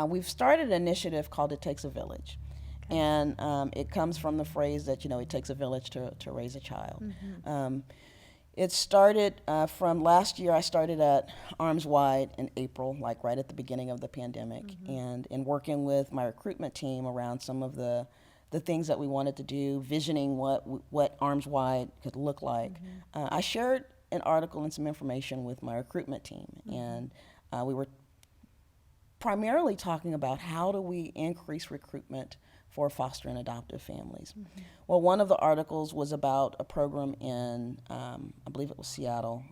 We've started an initiative called It Takes a Village. Okay. And it comes from the phrase that, it takes a village to raise a child. It started from last year. I started at Arms Wide in April, like right at the beginning of the pandemic, and in working with my recruitment team around some of the things that we wanted to do, visioning what Arms Wide could look like. I shared an article and some information with my recruitment team, and we were primarily talking about how do we increase recruitment for foster and adoptive families. Well, one of the articles was about a program in, I believe it was Seattle,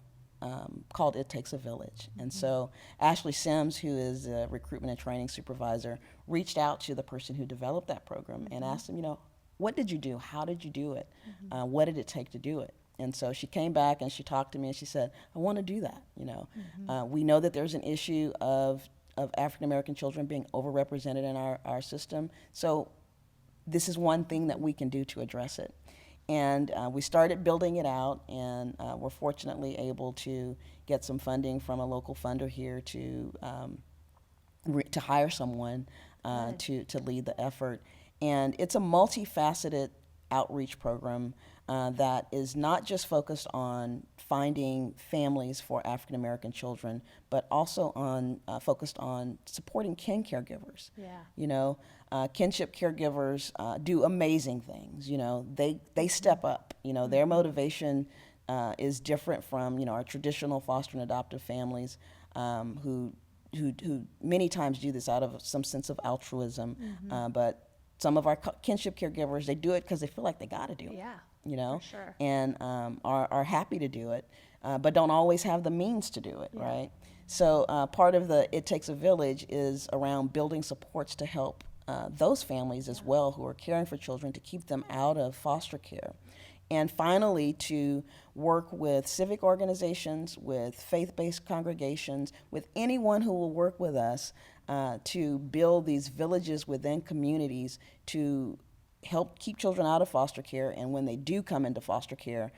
called It Takes a Village. And so Ashley Sims, who is a recruitment and training supervisor, reached out to the person who developed that program and asked him, what did you do? How did you do it? What did it take to do it? And so she came back and she talked to me and she said, I want to do that. We know that there's an issue of African American children being overrepresented in our system. So this is one thing that we can do to address it. And we started building it out, and we're fortunately able to get some funding from a local funder here to hire someone to lead the effort. And it's a multifaceted outreach program that is not just focused on finding families for African American children, but also focused on supporting kin caregivers. Yeah. Kinship caregivers do amazing things. They step up. Their motivation is different from our traditional foster and adoptive families who many times do this out of some sense of altruism, but some of our kinship caregivers, they do it because they feel like they got to do it. Yeah. For sure. And are happy to do it, but don't always have the means to do it, Yeah. right? So part of the It Takes a Village is around building supports to help those families as well who are caring for children to keep them out of foster care. And finally, to work with civic organizations, with faith-based congregations, with anyone who will work with us to build these villages within communities to help keep children out of foster care, and when they do come into foster care,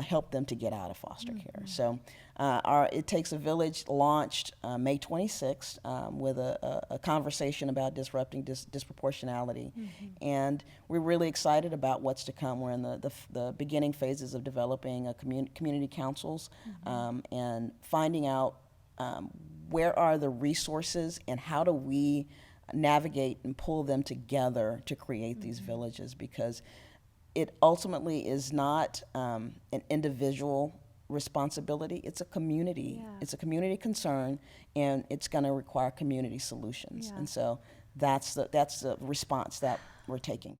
help them to get out of foster care. So our It Takes a Village launched May 26th with a conversation about disrupting disproportionality. And we're really excited about what's to come. We're in the beginning phases of developing community councils and finding out where are the resources and how do we navigate and pull them together to create these villages, because it ultimately is not an individual responsibility. It's a community. Yeah. It's a community concern, and it's going to require community solutions. Yeah. And so that's the response that we're taking.